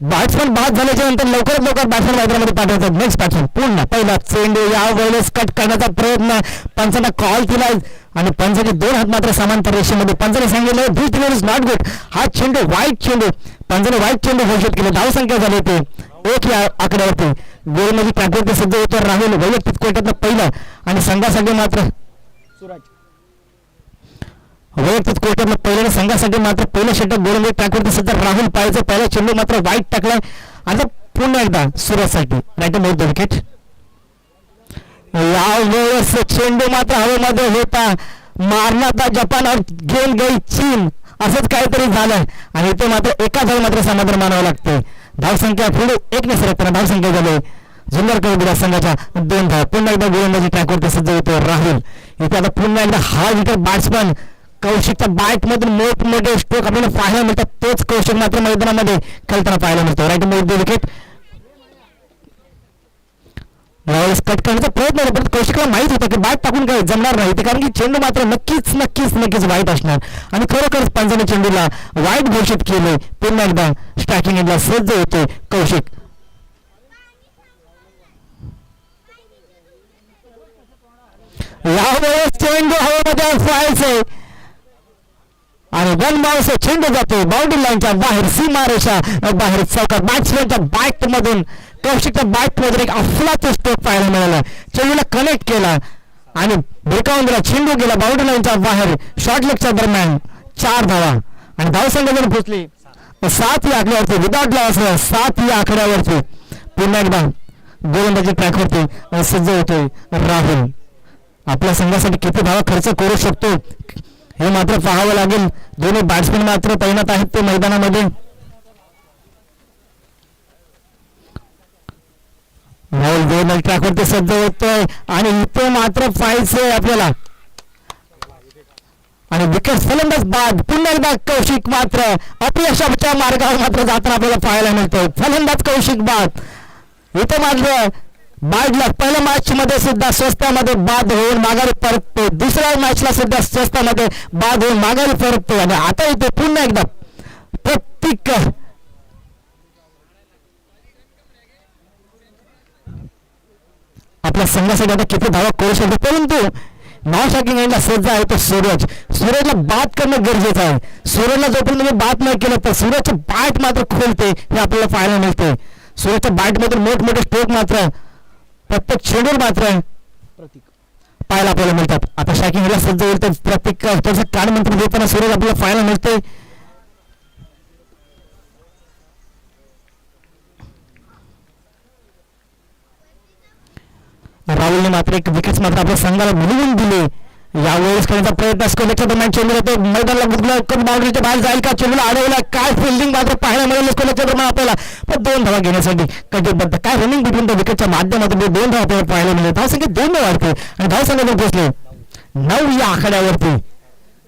Batsman बाद झाल्याच्या नंतर लवकरात लवकर बॅट्समन मैदानामध्ये पाठवतात. नेक्स्ट बॅट्समन पुन्हा पहिला चेंडू यावेळेस कट करण्याचा प्रयत्न, पंचांना कॉल केला आणि पंचाचे दोन हात मात्र समांतर रेषेमध्ये. पंचाने सांगितलं दिस डिलिव्हरी इज नॉट गुड. हा चेंडू वाईट चेंडू, पंचाने वाईट चेंडू घोषित केले. धावसंख्या झाली ते एक या आकड्यावरती. गोलमध्ये ट्रॅकवरती सज्ज होतो राहुल वैयक्तिक कोट्यातलं पहिलं आणि संघासाठी मात्र वैयक्तिक कोट्यातलं पहिल्याने संघासाठी मात्र पहिलं षटक गोलंदाजी ट्रॅकवरती सध्या राहुल पाहायचं. पहिला चेंडू मात्र वाईट टाकलाय. आता पुन्हा एकदा सुरतसाठी राईट मोड विकेट. यावेळेस चेंडू मात्र हवेमध्ये होता, मारण्याचा जपान घेऊन गई चीन, असंच काहीतरी झालं आणि ते मात्र एका धाव मात्र समाधान मानावं लागते. धावसंख्या पुढे एक ने सरकताना धावसंख्या झाली जुन्नर कवडा संघाच्या 2 धाव. पुन्हा एकदा गोलंदाजी ट्रॅकवरती सज्ज होतो राहुल. इथे आता पुन्हा एकदा हा विकेट बॅट्समन कौशिकच्या बॅट मधून मोठमोठे स्ट्रोक आपल्याला पाहायला मिळतात. तोच कौशिक मात्र मैदानामध्ये खेळताना पाहायला मिळतो. राईट मोड विकेट. यावेळेस कट करण्याचा प्रयत्न होता पण कौशिकला माहित होतं की बॅट टाकून काय जमणार नाही ते, कारण की चेंडू मात्र नक्कीच नक्कीच नक्कीच वाईट असणार आणि खरोखरच पंचाने चेंडूला वाईट घोषित केले. पुन्हा एकदा स्ट्रायकिंग एंडला सज्ज होते कौशिक. यावेळेस चेंडू हवेमध्ये व्हायचे आणि वन बाउन्स चेंडू जातो बाउंड्री लाईनच्या बाहेर, सीमारेषा बाहेर चौकात. बॅट्समॅनच्या बॅट मधून कौशिकच्या बॅट मधून एक अफलातून स्ट्रोक पाहायला मिळाला. चेंडूला कनेक्ट केला आणि ब्रेकावून दिला. चेंडू गेला बाउंड्री लाईनच्या बाहेर. शॉर्ट लेगच्या दरम्यान 4 धावा आणि धावसंख्या पोहोचली 7 या आकड्यावरती. विदाउट लॉस 7 या आकड्यावरती. पुन्हा एकदा गोलंदाजी ट्रॅकवरती सज्ज होतोय राहुल. आपल्या संघासाठी किती धावा खर्च करू शकतो हे मात्र पाहावं लागेल. दोन्ही बॅट्समॅन मात्र तैनात आहेत ते मैदानामध्ये. राहुल ट्रॅकवरती सज्ज होतोय आणि इथे मात्र पाहायचंय आपल्याला आणि विकेट फलंदाज बाद. पुन्हा एकदा कौशिक मात्र अपयशाच्या मार्गावर मात्र जाताना आपल्याला पाहायला मिळतंय. फलंदाज कौशिक बाद. इथे मात्र बादला पहिल्या मॅच मध्ये सुद्धा स्वस्तामध्ये बाद होऊन माघारी परततो. दुसऱ्या मॅचला सुद्धा स्वस्तामध्ये बाद होऊन माघारी परततो आणि आता इथे पुन्हा एकदा प्रत्येक आपल्या संघासाठी आता किती धावा करू शकतो, परंतु नॉन स्ट्रायकिंग एंडला सज्ज आहे तो सूरज. सूरजला बाद करणं गरजेचं आहे. सूरजला जोपर्यंत तुम्ही बाद नाही केलं तर सूरजचे बॅट मात्र खोलते हे आपल्याला पाहायला मिळते. सूरजच्या बॅट मधून मोठमोठे स्ट्रोक मात्र प्रत्येक चेंडूवर मात्र पाहायला आपल्याला मिळतात. आता स्ट्रायकिंग एंडला सज्ज होईल तर प्रत्येक त्याचं कान मंत्र देताना सूरज आपल्याला पाहायला मिळते. राहुलने मात्र एक विकेट मात्र आपल्या संघाला मिळवून दिले. यावेळेस करण्याचा प्रयत्न स्कोरच्या दरम्यान चेंडू येतो मैदानाला बाउंड्रीच्या बाहेर जाईल का, चेंडूला अडवला काय, फिल्डिंग मात्र पाहायला मिळेल स्कोरच्या दरम्यान आपल्याला. पण 2 धावा घेण्यासाठी कटिबद्ध काय रनिंग बिटवीन द विकेटच्या माध्यमातून 2 धावा आपल्याला पाहायला मिळेल. धावसंख्या 2 वाढते आणि धावसंख्या पोहोचले 9 या आकड्यावरती.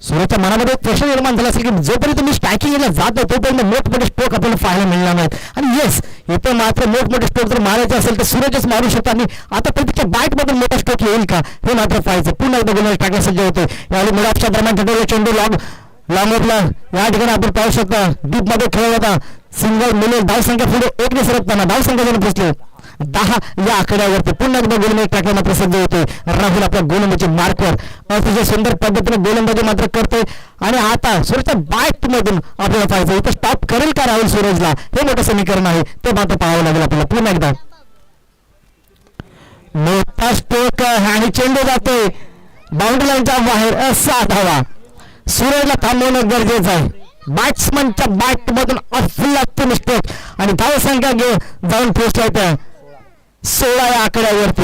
सूरजच्या मनामध्ये एक प्रश्न निर्माण झाला असेल की जोपर्यंत तुम्ही स्ट्रायकिंगला जातो तोपर्यंत मोठमोठे स्ट्रोक आपल्याला पाहायला मिळणार नाहीत. आणि येस इथे मात्र मोठमोठे स्ट्रोक जर मारायचे असेल तर सूरजच मारू शकतो आणि आता प्रत्येकच्या बॅट मधून मोठा स्ट्रोक येईल का हे मात्र पाहायचं. पुन्हा एकदा गोलंदाज टाकण्यास सज्ज होते. यावेळी मिडऑफच्या दरम्यान ठरवलं चेंडू लॉंगला या ठिकाणी आपण पाहू शकता डीप मध्ये खेळला होता. सिंगल मिळेल. धावसंख्या पुढे 1 ने सरकताना धावसंख्या जण पोहोचले 10 या आकड्यावरती. पुन्हा एकदा गोलंदाज टाकला मात्र सज्ज होते राहुल आपल्या गोलंदाजी मार्कवर. अतिशय सुंदर पद्धतीने गोलंदाजी मात्र करतोय आणि आता सूरजच्या बॅट मधून आपल्याला पाहायचं इथे स्टॉप करेल का राहुल सूरजला हे मोठं समीकरण आहे ते मात्र पाहावं लागेल आपल्याला. पुन्हा एकदा मोठा स्ट्रोक आणि चेंडू जातोय बाउंड्री लाईनच्या बाहेर. असा धावा सूरजला थांबवणं गरजेचं आहे. बॅट्समनच्या बॅट मधून अफलातून स्ट्रोक आणि धावसंख्या जाऊन पोहोचल्या त्या 16 या आकड्यावरती.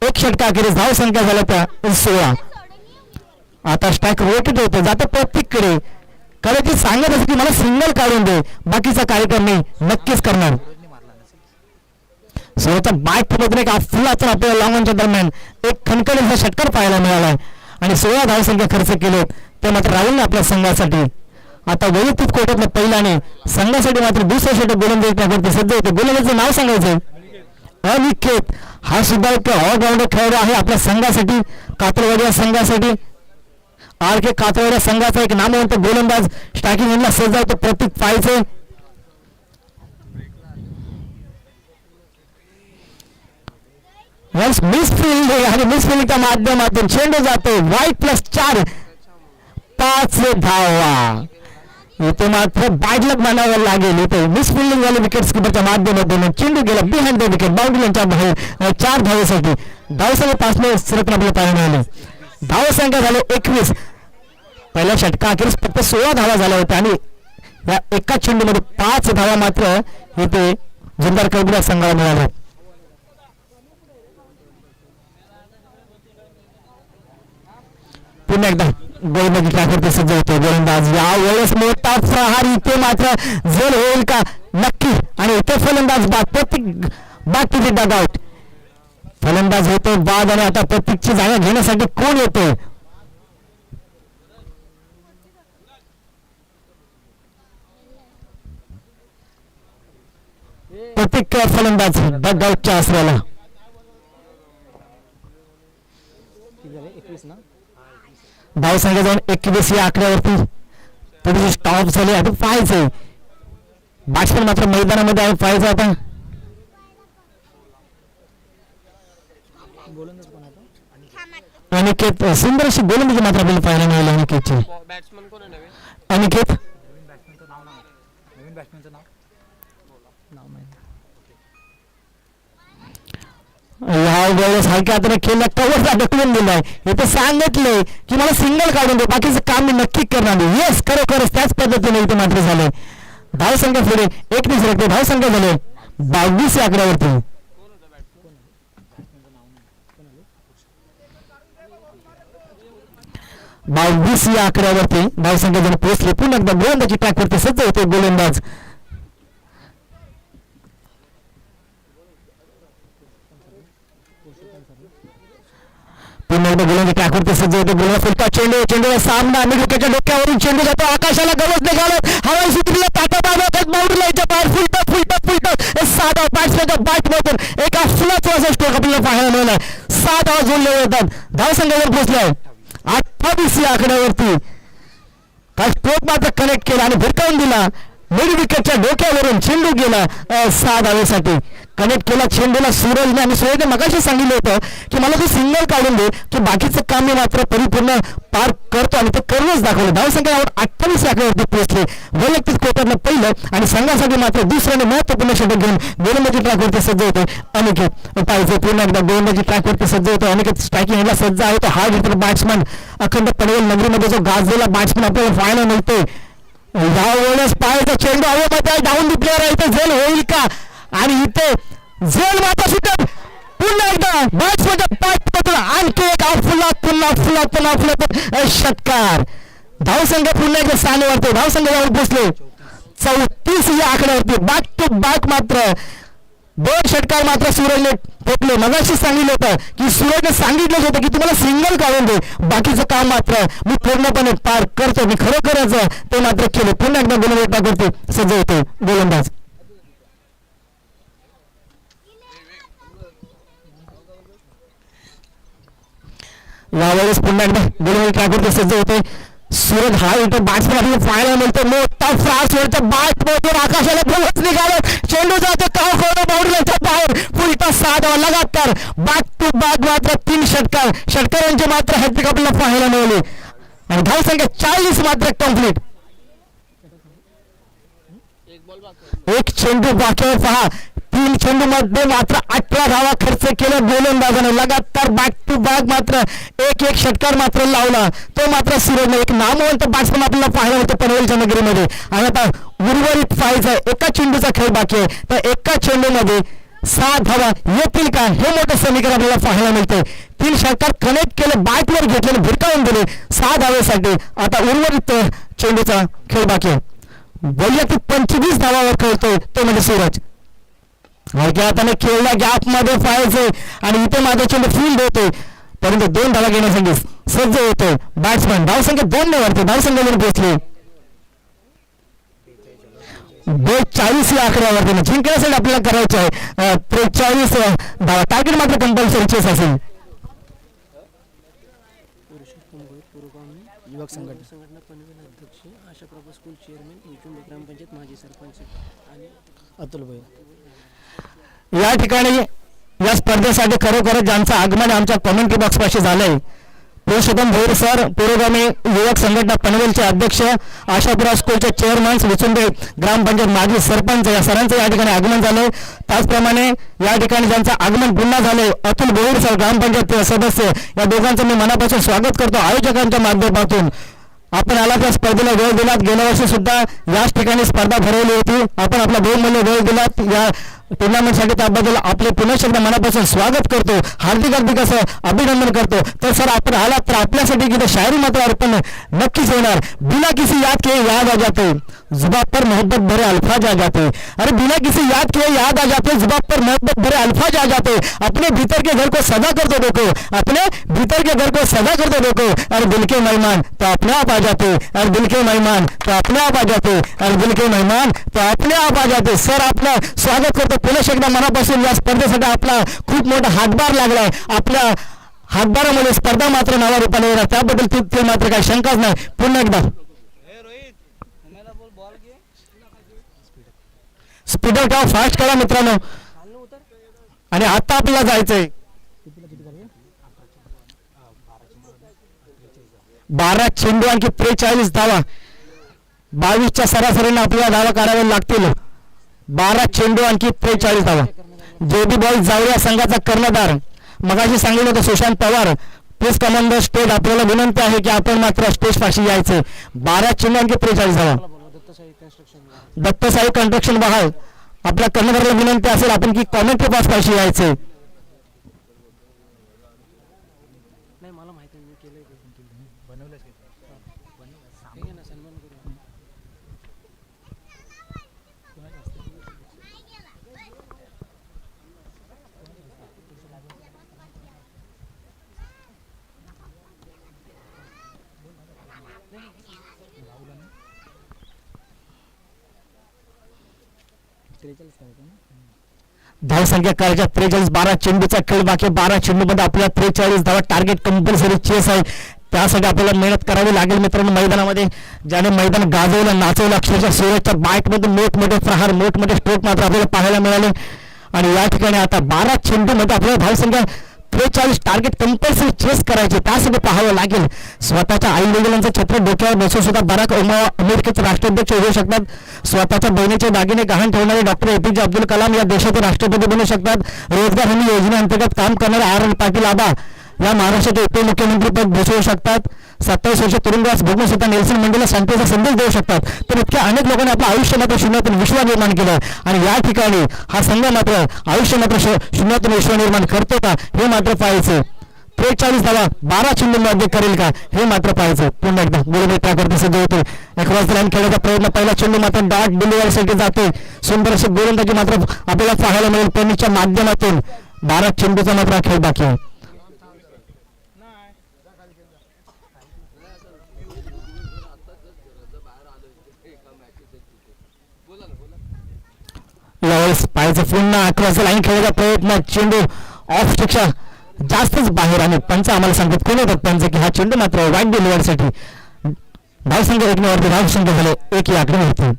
एक षटका अखेरीस धावसंख्या झाल्या त्या 16. आता स्ट्राईक रोटेट होते जातं प्रत्येककडे. कदाचित सांगत असेल की मला सिंगल काढून दे, बाकीचा कार्यक्रम मी नक्कीच करणार. सूरजच्या बॅट मधून एक अफलातून आपल्याला लांबच्या दरम्यान एक खणखणीचा षटकार पाहायला मिळाला आणि 16 धावसंख्या खर्च केले ते मात्र राहुलने आपल्या संघासाठी. आता वैयक्तिक कोट्यातल्या पहिल्याने संघासाठी मात्र दुसऱ्या षटक गोलंदाजी सज्ज होते. गोलंदाजीचं नाव सांगायचं अनिकेत. हा सुद्धा एक ऑलराऊंडर खेळाडू आहे आपल्या संघासाठी, कातरवाडी या संघासाठी. आर के कातवाडा संघाचा एक नामवंत गोलंदाज स्ट्रायकिंग एंडला सज्ज होतो प्रतीक पायचे. मिसफिल्ड आणि मिसफिल्डच्या माध्यमातून चेंडू जातो वाईट +4 5 धावा. इथे मात्र बॅडलक मानावं लागेल. इथे मिसफिल्डिंग झाली विकेट किपरच्या माध्यमातून चेंडू गेला बिहाइंड द विकेट बाउंड्रीच्या बाहेर 4 धावेसाठी. धावसंख्या 5 सरकून आपल्याला पाहायला मिळाले. धावसंख्या झाले 21. पहिल्या षटकाखेरीस फक्त 16 धावा झाल्या होत्या आणि या एका चेंडूमध्ये 5 धावा मात्र इथे जुन्नर कबीर संघाला मिळाल्या. पुन्हा एकदा गोलंदाजी ट्रॅकवरती सज्ज होतो गोलंदाज. यावेळेस मोठा प्रहार इथे मात्र झेल होईल का नक्की. आणि इथे फलंदाज बाद प्रतीक बॅक टू द डगआउट. फलंदाज होतो बाद आणि आता प्रतीकची जागा घेण्यासाठी कोण येतो. प्रतीक फलंदाज डगआउटच्या आसऱ्याला. धावसंख्या जाऊन 21 या आकड्यावरती थोडीशी स्टॉप झाली. आता पाहायचंय बॅट्समन मात्र मैदानामध्ये आहे. पाहायचं आता अनिकेत सुंदर अशी गोलंदाजी मात्र आपल्याला पाहायला मिळाली अनिकेतची. अनिकेत यावेळेस हलक्या हाताने खेळला कव्हरला ढकलून दिलाय. इथे सांगितलंय की मला सिंगल काढून दे बाकीचं काम मी नक्की करणार नाही. येस खरोखरच त्याच पद्धतीने इथे मात्र झाले. धावसंख्या पुढे 21 रक्ते. धावसंख्या झाले 22 या आकड्यावरती. या आकड्यावरती धावसंख्या जण पोहोचले. पुन्हा एकदा गोलंदाजी ट्रॅकवरती सज्ज होते गोलंदाज. पुन्हा एकदा गोलंदाजी ट्रॅकवरती सज्ज होते गोलंदाज. फुलका चेंडू चेंडूला सामना विकेटच्या डोक्यावरून चेंडू जातो आकाशाला गवस निघालत हवाई सुटलेला ताटाबाद बाउंड्रीला बाहेर फुलटं फुलटं फुलटं 6 धावा बॅट्समॅनच्या बॅटमधून एका फुलाचा असा स्ट्रोक आपल्याला पाहायला मिळाला. 6 धावा जोडले जातात. धावसंख्यावर पोहोचलाय 28 या आकड्यावरती. हा स्ट्रोक मात्र कनेक्ट केला आणि भिरकावून दिला. मिड विकेटच्या डोक्यावरून चेंडू गेला 6 धावेसाठी. कनेक्ट केला चेंडूला सूरजने आणि सूरजने मगाशी सांगितलं होतं की मला तू सिंगल काढून दे की बाकीचं काम मी मात्र परिपूर्ण पार करतो आणि ते करूनच दाखवलं. धावसंख्या 28 या आकड्यावरती पोहोचले. वैयक्तिक कोट्यातलं पहिलं आणि संघासाठी मात्र दुसऱ्याने महत्वपूर्ण षटक घेऊन गोलंदाजी ट्रॅकवरती सज्ज होते अनिकेत पाहिजे. पुन्हा एकदा गोलंदाजी ट्रॅकवरती सज्ज होतो अनिकेत. स्ट्रायकिंग ह्याला सज्ज आहे तो हार्ड हिटर बॅट्समन. अखंड पनवेल नगरीमध्ये जो गाजलेला बॅट्समन आपल्याला पाहायला मिळतोय. यावेळेस पाहायचा चेंडू हवेमध्ये डाऊन दी प्लेअर आहे. इथे झेल होईल का आणि इथे झेल मात्र सुटत. पुन्हा एकदा बॅट्समनच्या पाठपासून आणखी एक फुलात पुन्हा फुलात पुन्हा फुलात षटकार. धावसंख्या पुन्हा एकदा स्थानी वाढते. धावसंख्यावर पोहोचले 34 या आकड्यावरती. बॅक टू बॅक मात्र 2 षटकार मात्र सूरजने ठोकले. मगाशी सांगितलं होतं की सूरजने सांगितलंच होतं की तुम्हाला सिंगल काढून दे बाकीचं काम मात्र मी पूर्णपणे पार करतो. मी खरोखरच ते मात्र केले. पुन्हा एकदा गोलंदाज टाकवरती सज्ज होते गोलंदाज. यावेळेस पुन्हा एकदा गोलंदाज टाकवरती सज्ज होते सूरज. हा इथे बॅट्समन आपल्याला पाहायला मिळतो. मोठा फ्रास्ट वरच्या बॅट मधून आकाशाला गवस निघालत चेंडू जातो बाउंड्रीच्या बाहेर. फुलटा 6 धावा लगातार बॅक टू बॅक मात्र 3 षटकारांचे मात्र हॅट्रिक आपल्याला पाहायला मिळाले आणि धावसंख्या 40 मात्र कंप्लीट. एक चेंडू बाकीवर पहा. 3 चेंडू मध्ये मात्र 18 धावा खर्च केला गोलंदाजाने. लगातार बॅक टू बॅक मात्र एक षटकार मात्र लावला तो मात्र सूरजने. एक नामवंत बॅट्समन आपल्याला पाहायला होतं पनवेलच्या नगरीमध्ये. आणि आता उर्वरित फायचा एका चेंडूचा खेळ बाकी आहे. तर एका चेंडूमध्ये 6 धावा येतील का हे मोठं समीकरण आपल्याला पाहायला मिळते. 3 षटकार कनेक्ट केले बॅटवर घेतलेले भिरकावून दिले 6 धावेसाठी. आता उर्वरित चेंडूचा खेळ बाकी आहे. वैयक्तिक 25 धावावर खेळतोय तो म्हणजे सूरज. हलक्या हाताने खेळल्या गॅप मध्ये पाहायचे आणि इथे माझा चेंडू फील्ड होते परंतु 2 धावा घेण्यासाठी सज्ज होते बॅट्समन. धावसंख्या 2 ने वाढते. धावसंख्येवर पोहोचले 42 या आकड्यावरती. जिंकण्यासाठी आपल्याला करायचं आहे 43 धावा. टार्गेट मात्र कंपल्सरीचेच असेल. युवक संघटना पनवेल अध्यक्ष, आशाप्रभा स्कूल चेअरमॅन, विचुंबे ग्रामपंचायत माजी सरपंच आणि अतुल भाई या ठिकाणी या स्पर्धेसाठी खरोखर ज्यांचं आगमन आमच्या कॉमेंट्री बॉक्स पाशी झालंय, पुरुषोत्तम भोईर सर, पुरोगामी युवक संघटना पनवेलचे अध्यक्ष, आशापुरा स्कूलचे चेअरमन, विचुंबे ग्रामपंचायत माजी सरपंच, या सरांचं या ठिकाणी आगमन झालंय. त्याचप्रमाणे या ठिकाणी ज्यांचं आगमन पुन्हा झालंय, अतुल भोईर सर ग्रामपंचायत सदस्य, या दोघांचं मी मनापासून स्वागत करतो आयोजकांच्या माध्यमातून. आपण आला त्या स्पर्धेला वेळ दिलात. गेल्या वर्षी सुद्धा याच ठिकाणी स्पर्धा भरवली होती. आपण आपला बहुमूल्य वेळ दिलात या टुर्नामेंटसाठी, त्याबद्दल आपले पुन्हा एकदा मनापासून स्वागत करतो, हार्दिक असं अभिनंदन करतो. तर सर आपण आलात तर आपल्यासाठी किती शायरी मात्र अर्पण नक्कीच होणार. बिना किसी याद के याद आ जाते, जुबाब पर मोहब्बत भरे अल्फाज आ जाते. अरे बिना किसी याद के याद आ जाते, जुबाब पर मोहब्बत भरे अल्फाज आ जाते. अपने भीतर के घर को सदा कर दो देखो, अपने भीतर के घर को सदा कर दो देखो. अरे दिल के मेहमान तो अपने आप आ जाते, अरे दिल के मेहमान तो अपने आप आ जाते, अरे दिल के मेहमान तो अपने आप आ जाते. सर आपलं स्वागत करतो पुन्हा एकदा मनापासून. या स्पर्धेसाठी आपला खूप मोठा हातभार लागलाय. आपल्या हातभारामध्ये स्पर्धा मात्र नावा रूपाने येणार, त्याबद्दल ते मात्र काही शंकाच नाही. पुन्हा एकदा स्पीडर का फास्ट करा मित्रांनो. आणि आता आपल्याला जायचंय 12 चेंडू आणखी 43 धावा. 22च्या सरासरीने आपल्याला धावा काढाव्या लागतील. 12 चेंडू आणखी 43 धावा. जेबी बॉय जावळ्या संघाचा कर्णधार मगाशी सांगितलं होतं Sushant Pawar, please commander state, आपल्याला विनंती आहे की आपण मात्र स्टेज पाशी यायचे. 12 चेंडू आणखी 43 धावा. दत्तसाई कन्स्ट्रक्शन बहाल, आपल्या कर्णधाराला विनंती असेल आपण की कॉमेंट्री बॉक्स पाशी यायचे. धावसंख्या करायच्या 43, 12 चेंडूचा खेळ बाकी. 12 चेंडूमध्ये आपल्याला 43 धावा. टार्गेट कंपल्सरी चेस आहे, त्यासाठी आपल्याला मेहनत करावी लागेल मित्रांनो. मैदानामध्ये ज्याने मैदान गाजवलं, नाचवलं, अक्षरशः सूर्याच्या बाईटमध्ये मोठमोठे प्रहार, मोठमोठे स्ट्रोक मात्र आपल्याला पाहायला मिळाले. आणि या ठिकाणी आता 12 चेंडूमध्ये आपल्याला धावसंख्या 43, टार्गेट कंपल्सरी चेस करायचे, त्यासाठी पाहावं लागेल. स्वतःच्या आई वडिलांचं छत्र डोक्यावर बसून सुद्धा बराक ओबामा अमेरिकेचे राष्ट्राध्यक्ष होऊ शकतात. स्वतःच्या बहिणीचे दागिने गहाण ठेवणारे डॉक्टर APJ अब्दुल कलाम या देशाचे राष्ट्रपती बनू शकतात. रोजगार हमी योजनेअंतर्गत काम करणारे आर पाटील आबा या महाराष्ट्राचे उपमुख्यमंत्री पद भूषवू शकतात. 27 वर्ष तुरुंगवास भोगून सुद्धा नेल्सन मंडेला शांतीचा संदेश देऊ शकतात. तर इतक्या अनेक लोकांनी आपलं आयुष्य मात्र शून्यातून विश्व निर्माण केलं. आणि या ठिकाणी हा संघ मात्र आयुष्य मात्र शून्यातून विश्व निर्माण करतो का हे मात्र पाहायचं. 43 धावा 12 चेंडूंमध्ये करेल का हे मात्र पाहायचं. पुन्हा एकदा गोलंदाज ट्रॅकवरती सिद्ध होतोय. क्रॉस लाईन खेळण्याचा प्रयत्न, पहिला चेंडू मात्र डॉट डिलिव्हरीसाठी जातोय. सुंदर अशी गोलंदाजी मात्र आपल्याला पाहायला मिळेल पनीच्या माध्यमातून. 12 चेंडूचा मात्र खेळ बाकी आहे. यावेळेस पाहायचं पुन्हा क्रॉस लाईन खेळण्याचा प्रयत्न, चेंडू ऑफ पेक्षा जास्तच बाहेर. आणि पंच आम्हाला सांगतात कोण होतात पंच की हा चेंडू मात्र वाईट डिलिव्हरीसाठी. धावसंख्या 1 वरती धावसंख्या झाले 1 या आकडेवरती.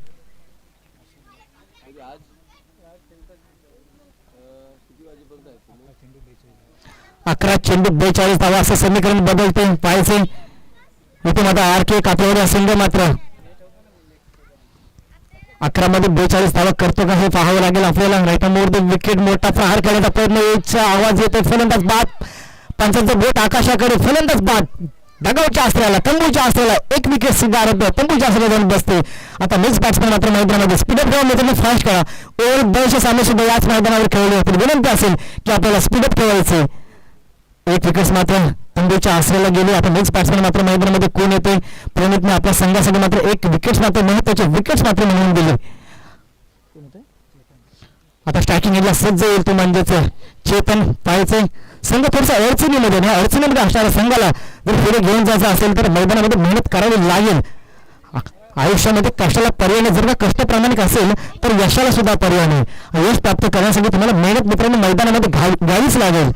अकरा चेंडू 42 धावा असं समीकरण बदलते. पाहायचे इथे मात्र RK कापलेला संघ मात्र 11 मध्ये 42 धावा करतो का हे पाहावं लागेल आपल्याला. राईट मोर द विकेट, मोठा प्रहार करण्याचा प्रयत्न, याचा आवाज येतो. फलंदाज बाद, पंचांचं बोट आकाशाकडे, फलंदाज बाद दगावच्या आश्रयाला, तंबूच्या आश्रयाला, एक विकेट सुद्धा आरोग्य तंबूच्या आश्रयाला जाऊन बसते. आता मिक्स बॅट्समॅन मात्र मैदानामध्ये स्पीडअप ठेवा मित्रांनो, फास्ट करा. ओव्हर 200 सामने सुद्धा याच मैदानावर खेळले होते. विनंती असेल की आपल्याला स्पीडअप ठेवायचे. एक विकेट्स मात्र तंबूच्या आश्रयाला गेले. आता मिक्स बॅट्समॅन मात्र मैदानामध्ये कोण येते. प्रणितने आपल्या संघासाठी मात्र 1 विकेट्स मात्र महत्वाचे विकेट्स मात्र मिळवून दिले. आता स्ट्रायकिंग एजला सज्ज येईल तो म्हणजेच चेतन. पाहायचे संघ थोडसा अडचणीमध्ये, ह्या अडचणीमध्ये असणाऱ्या संघाला जर पुढे घेऊन जायचं असेल तर मैदानामध्ये मेहनत करावी लागेल. आयुष्यामध्ये कष्टाला पर्याय नाही. जर का कष्ट प्रामाणिक असेल तर यशाला सुद्धा पर्याय नाही. यश प्राप्त करण्यासाठी तुम्हाला मेहनत मित्रांनो मैदानामध्ये घ्यावीच लागेल.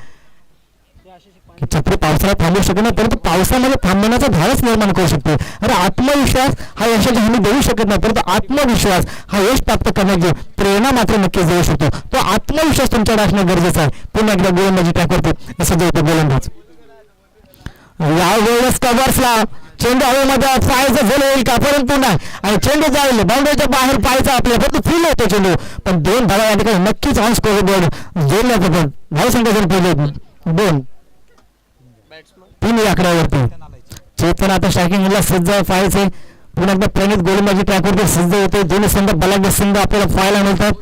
की छत्री पावसाळ्यात थांबू शकत नाही, परंतु पावसामध्ये थांबण्याचा धाडस निर्माण करू शकते. अरे आत्मविश्वास हा यशाची हमी देऊ शकत नाही, परंतु आत्मविश्वास हा यश प्राप्त करण्याची प्रेरणा मात्र नक्कीच देऊ शकतो. तो आत्मविश्वास तुमच्याकडे असणं गरजेचं आहे. पुन्हा एकदा गोलंदाजी ट्रॅकवरती असं होतं गोलंदाज. यावेळेस कव्हर्सला चेंडू हवेमध्ये पायाचं झेल होईल का, परंतु नाही, आणि चेंडू जाईल बाउंड्रीच्या बाहेर पाहायचा आपल्याला, फक्त फील होतो चेंडू, पण 2 धावा या ठिकाणी नक्कीच ऑन स्कोर बोर्ड जोडण्याचं पण धावसंख्या जर पहिले 2 3 या आकड्यावरती. चेतन आता स्ट्रायकिंगला सज्ज पाहायचे. पुन्हा एकदा प्रणित गोलंदाजी ट्रॅकवरती सज्ज होते. दोन्ही संघ बलाढ्य संघ आपल्याला पाहायला मिळतात.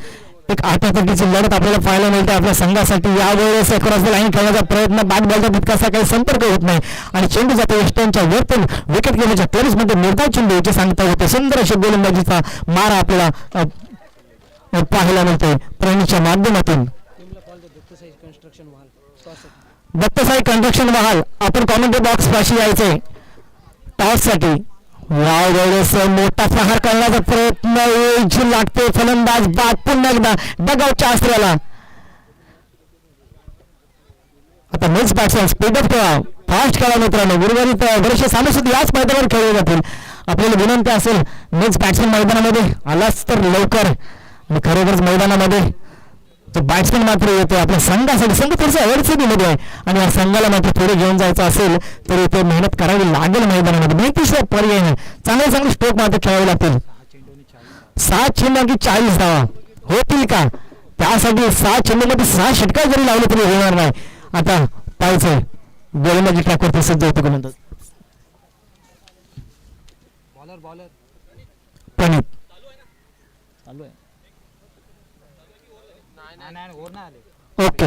एक आटातटीची लढत आपल्याला पाहायला मिळते आपल्या संघासाठी. यावेळेस क्रॉस लाईन खेळण्याचा प्रयत्न, बॅट बॉलचा तितकासा काही संपर्क होत नाही आणि चेंडू जातो वेस्टर्नच्या वरतून विकेट घेण्याच्या क्लब्समध्ये निर्धाव चेंडूची सांगता होते. सुंदर अशी गोलंदाजीचा मार आपल्याला पाहायला मिळतोय प्रणितच्या माध्यमातून. दत्तसाई कंस्ट्रक्शन महाल आपण कॉमेंट्री बॉक्स पाशी यायचे टॉससाठी. यावेळेस मोठा प्रहार करण्याचा प्रयत्न लागते फलंदाज बाद. पुन्हा एकदा डगआउटच्या आश्रयाला. आता नेक्स्ट बॅट्समॅन स्पीडअप खेळा, फास्ट खेळा मित्रांनो. गुरुवारी बरेचसे सामने सुद्धा याच मैदानावर खेळले जातील. आपल्याला विनंती असेल नेक्स्ट बॅट्समॅन मैदानामध्ये आलाच तर लवकर. आणि खरोखरच मैदानामध्ये तो बॅट्समॅन मात्र येतो आपल्या संघासाठी. संघ थोडंसं अडचणीमध्ये आहे आणि या संघाला मात्र पुढे घेऊन जायचं असेल तर इथे मेहनत करावी लागेल मैदानामध्ये. माहितीशिवाय पर्याय नाही. चांगले चांगले स्ट्रोक मात्र खेळावे लागतील. 7 चेंडू 40 धावा होतील का, त्यासाठी 6 चेंडूमध्ये 6 षटकार जरी लावले तरी होणार नाही. आता पाहायचंय गोलंदाजी ट्रॅकवरती सज्ज होतो गोलंदाज प्रणित. ओके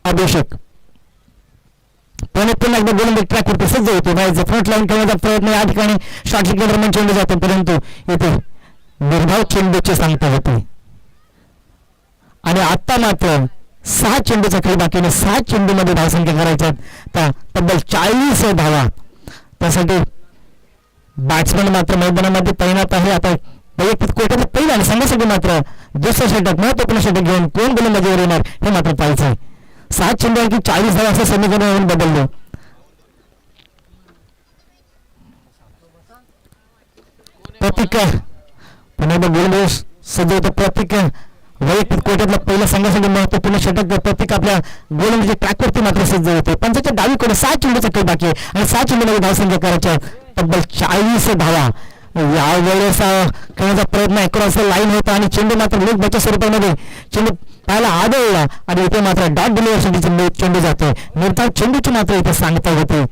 अभिषेक प्रणित पुन्हा एकदा गोलंदाजी ट्रॅकवरती सज्ज होतो. फ्रंट लाईन खेळण्याचा प्रयत्न या ठिकाणी शॉर्ट विकेट दरम्यान चेंडू जातो, परंतु इथे निर्धाव चेंडूचे सांगता होते. आणि आता मात्र 6 चेंडूचा खेळ बाकी, 6 चेंडूमध्ये धावसंख्या करायच्या तर तब्बल 40 धावा. त्यासाठी बॅट्समॅन मात्र मैदानामध्ये तैनात आहे. आता वैयक्तिक कोट्यात पहिला आणि संघासाठी मात्र दुसरं षटक महत्वपूर्ण षटक घेऊन कोण गोलंदाजीवर येणार हे मात्र पाहायचं आहे. 7 चेंडू 40 धावा असं समीकरण बदललं. प्रतीक पुन्हा एकदा गोलंदाज सज्ज होतं. प्रतीक वैयक्तिक कोट्यातला पहिल्या संघासाठी महत्वपूर्ण षटक प्रतीक आपल्या गोलंदाजी ट्रॅकवरती मात्र सज्ज होते. पंचाच्या डावीकडे 6 चेंडूचा खेळ बाकी आहे आणि 6 चेंडूमध्ये धावसंख्या करायच्या तब्बल 40 धावा. यावेळेस खेळण्याचा प्रयत्न अक्रॉस लाईन होता आणि चेंडू मात्र लोक बॅटच्या स्वरूपामध्ये चेंडू पाहायला आढळला आणि इथे मात्र डॉट डिलिव्हरीसाठी चेंडू जातोय. निर्धाव चेंडूची मात्र इथे सांगता होते.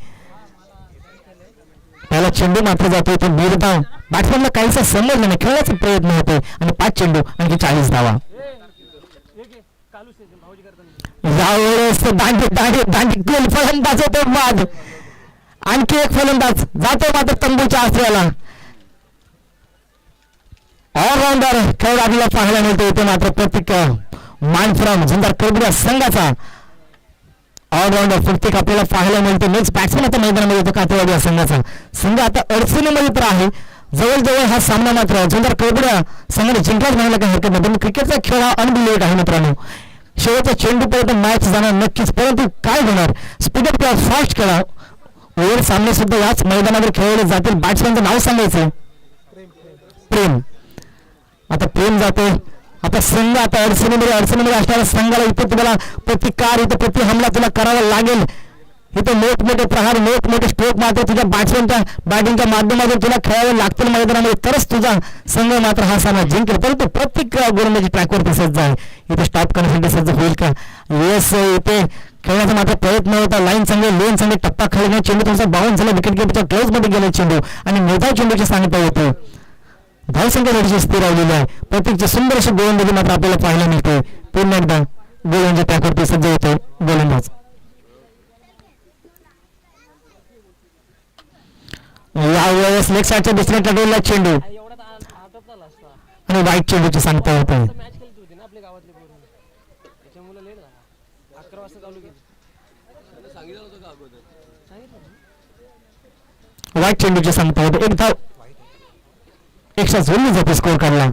त्याला चेंडू मात्र जातोय तो निर्धाव. बॅट्समॅनला काहीसा समजलं नाही, खेळण्याचा प्रयत्न होतोय आणि 5 चेंडू आणखी 40 धावा. यावेळेस दांडी गोल फलंदाज होतो बाद. आणखी एक फलंदाज जातो मात्र तंबूच्या आश्रयाला. ऑलराऊंडर खेळ आपल्याला पाहायला मिळतो इथे मात्र प्रतीक मानफ्रॉम झुंजार कलबुर्गा संघाचा ऑलराऊंडर प्रत्येक आपल्याला पाहायला मिळतो. नेक्स्ट बॅट्समॅन आता मैदानामध्ये येतो कातेवाडी या संघाचा. संघ आता अडचणीमध्ये तर आहे. जवळजवळ हा सामना मात्र झुंजार कलबुर्गा संघाने जिंकलाच म्हणायला काही हरकत नाही, पण क्रिकेटचा खेळ हा अनबिलिव्हेबल आहे मित्रांनो. शेवटच्या चेंडूपर्यंत मॅच जाणार नक्कीच, परंतु काय होणार स्पीडअप किंवा फास्ट खेळा. ओव्हर सामने सुद्धा याच मैदानावर खेळवले जातील. बॅट्समॅनचं नाव सांगायचं प्रेम. आता प्रेम जाते. आता संघ आता अडचणीमध्ये असणाऱ्या संघाला इथे तुम्हाला प्रतिकार इथे प्रति हमला तुला करावा लागेल. इथे मोठमोठे प्रहार मोठमोठे स्ट्रोक मात्र तुझ्या बॅट्समॅनच्या बॅटिंगच्या माध्यमातून तुला खेळावे लागतील मैदानामध्ये, तरच तुझा संघ मात्र हा सामना जिंकेल. परंतु प्रत्येक गोलंदाजी ट्रॅकवरती सज्ज आहे. इथे स्टॉप करण्यासाठी सज्ज होईल का. येस इथे खेळण्याचा मात्र प्रयत्न होता. लाईन चांगले लोन चांगले टप्पा खेळणे चेंडू तुमचा बाउन्स झाला. विकेट कीपरच्या क्लोज मध्ये गेले चेंडू आणि निर्धाव चेंडूची सांगता होते. धावसंख्या थोडीशी स्थिर राहिलेली आहे. प्रत्येकची सुंदर अशी गोलंदाजी मात्र आपल्याला पाहायला मिळते. पुन्हा एकदा गोलंदाजी ट्रॅकवरती सज्ज होते गोलंदाज. यावेळेस लेग साईडच्या दुसऱ्या टोलला चेंडू आणि वाईट चेंडूची सांगता होते. वाईट चेंडूची सांगता होते. एक धाव एकशा जोडली जाते स्कोर काढला.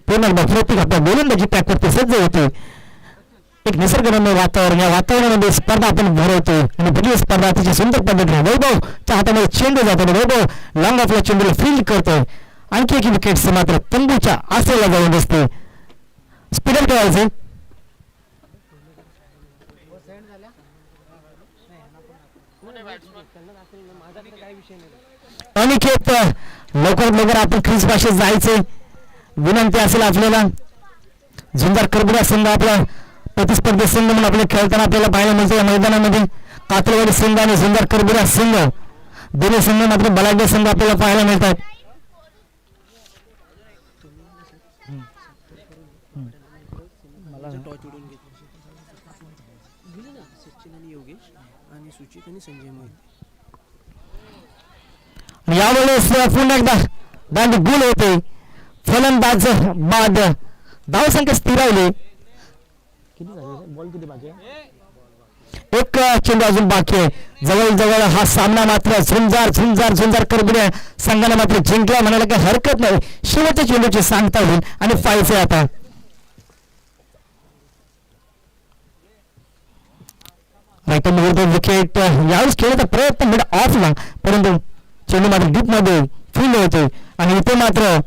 पुन्हा एकदा प्रत्येक आपल्या गोलंदाजी ट्रॅकवरती सज्ज होते. एक निसर्गरम्य वातावरण, या वातावरणामध्ये स्पर्धा आपण भरवतोय आणि पहिली स्पर्धा अतिशय सुंदर पद्धतीने वैभवच्या हातामध्ये चेंडू जातो, वैभव लॉंग ऑफला चेंडूला फील्ड करतोय. आणखी एक विकेट मात्र तंबूच्या आसेला जाऊन बसते. स्पीडर खेळायचे अनिकेत, लवकरात लवकर आपण क्रीज पाशी जायचे विनंती असेल आपल्याला. झुंजार करबुडा संघ आपला प्रतिस्पर्धी संघ म्हणून आपले खेळताना आपल्याला पाहायला मिळते या मैदानामध्ये. कातळवाडी संघ आणि झुंजार करबुडा संघ दोन्ही संघ मात्र बलाढ्य संघ आपल्याला पाहायला मिळतात. टॉच उडून घेतले सचिन आणि योगेश आणि सुचित आणि संजय मोहिते. यावेळेस पुन्हा एकदा दांडी गुल होते. फलंदाज बाद धावसंख्या स्थिरावली. एक चेंडू अजून बाकी आहे. जवळजवळ हा सामना मात्र झुंजार करबुड्या संघाने मात्र जिंकला म्हणायला काही हरकत नाही. शेवटच्या चेंडूची सांगता होईल आणि फायचे आता विकेट. यावेळेस खेळायचा प्रयत्न मिड ऑफला, परंतु चेंडू मात्र डीप मध्ये फील्ड होतोय आणि इथे मात्र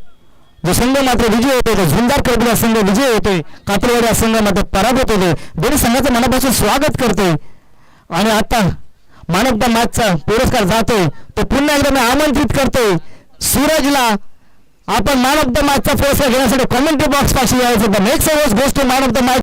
जो संघ मात्र विजय होतोय तो झुंजार करबुडा संघ विजय होतोय. कातळवाडी संघ मात्र पराभूत होतोय. दोन्ही संघाचं मनापासून स्वागत करतोय आणि आता मॅन ऑफ द मॅचचा पुरस्कार जातोय तो पुन्हा एकदा मी आमंत्रित करतोय सूरजला. आपण मॅन ऑफ द मॅचचा पुरस्कार घेण्यासाठी कॉमेंट्री बॉक्स पाशी यायचं. द नेक्स्ट गोष्ट मॅन ऑफ द मॅच